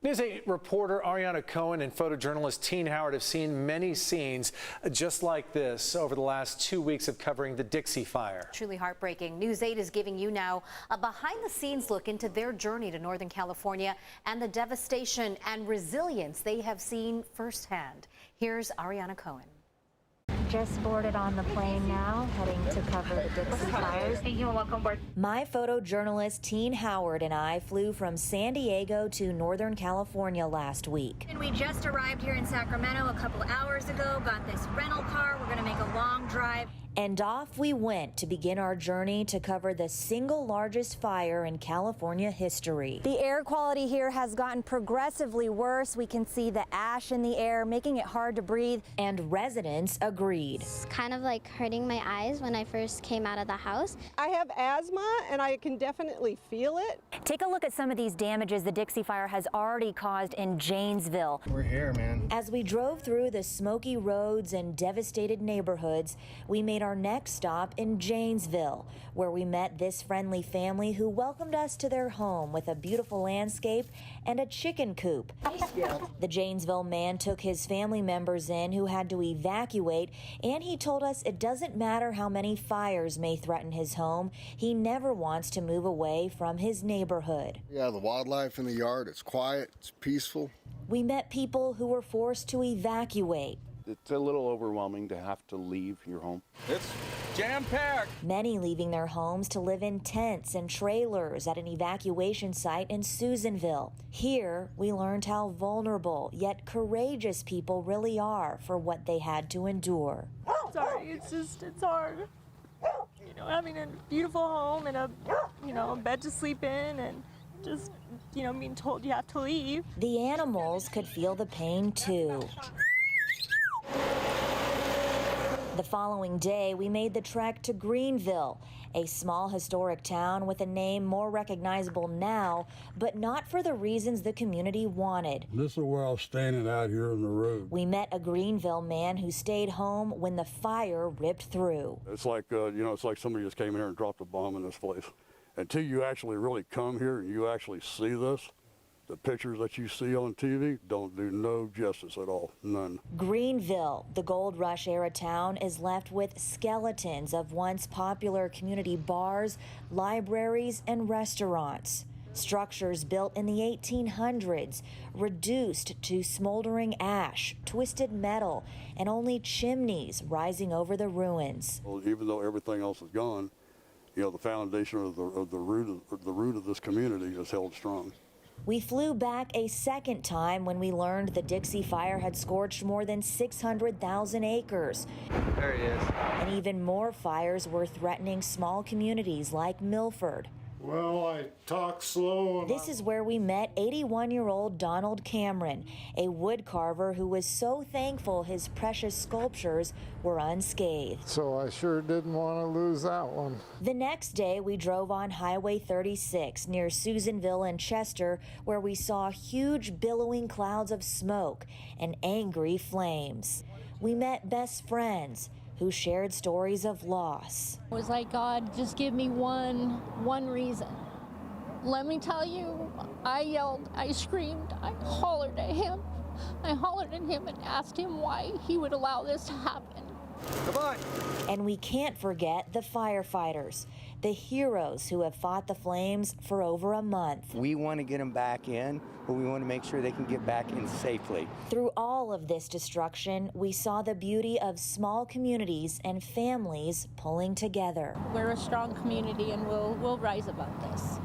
News 8 reporter Ariana Cohen and photojournalist Tine Howard have seen many scenes just like this over the last 2 weeks of covering the Dixie Fire. Truly heartbreaking. News 8 is giving you now a behind-the-scenes look into their journey to Northern California and the devastation and resilience they have seen firsthand. Here's Ariana Cohen. Just boarded on the plane now, heading to cover the Dixie Fires. Thank you and welcome aboard. My photojournalist Tine Howard and I flew from San Diego to Northern California last week. And we just arrived here in Sacramento a couple hours ago, got this rental car. We're going to make a long drive. And off we went to begin our journey to cover the single largest fire in California history. The air quality here has gotten progressively worse. We can see the ash in the air, making it hard to breathe. And residents agreed. It's kind of like hurting my eyes when I first came out of the house. I have asthma and I can definitely feel it. Take a look at some of these damages the Dixie Fire has already caused in Janesville. We're here, man. As we drove through the smoky roads and devastated neighborhoods, we made our next stop in Janesville, where we met this friendly family who welcomed us to their home with a beautiful landscape and a chicken coop. The Janesville man took his family members in who had to evacuate, and he told us it doesn't matter how many fires may threaten his home, he never wants to move away from his neighborhood. Yeah, the wildlife in the yard, it's quiet, it's peaceful. We met people who were forced to evacuate. It's a little overwhelming to have to leave your home. It's jam-packed. Many leaving their homes to live in tents and trailers at an evacuation site in Susanville. Here, we learned how vulnerable yet courageous people really are for what they had to endure. Sorry, it's hard. You know, having a beautiful home and a bed to sleep in and just, being told you have to leave. The animals could feel the pain too. The following day, we made the trek to Greenville, a small historic town with a name more recognizable now, but not for the reasons the community wanted. This is where I was standing out here on the road. We met a Greenville man who stayed home when the fire ripped through. It's like, it's like somebody just came in here and dropped a bomb in this place. Until you actually really come here and you actually see this, the pictures that you see on TV don't do no justice at all, none. Greenville, the Gold Rush era town, is left with skeletons of once popular community bars, libraries, and restaurants. Structures built in the 1800s, reduced to smoldering ash, twisted metal, and only chimneys rising over the ruins. Well, even though everything else is gone, the foundation of the root of this community is held strong. We flew back a second time when we learned the Dixie Fire had scorched more than 600,000 acres. There he is. And even more fires were threatening small communities like Milford. Well, I talk slow. This is where we met 81-year-old Donald Cameron, a wood carver who was so thankful his precious sculptures were unscathed. So I sure didn't want to lose that one. The next day, we drove on Highway 36 near Susanville and Chester, where we saw huge billowing clouds of smoke and angry flames. We met best friends who shared stories of loss. It was like, God, just give me one reason. Let me tell you, I yelled, I screamed, I hollered at him. I hollered at him and asked him why he would allow this to happen. Goodbye. And we can't forget the firefighters, the heroes who have fought the flames for over a month. We want to get them back in, but we want to make sure they can get back in safely. Through all of this destruction, we saw the beauty of small communities and families pulling together. We're a strong community and we'll rise above this.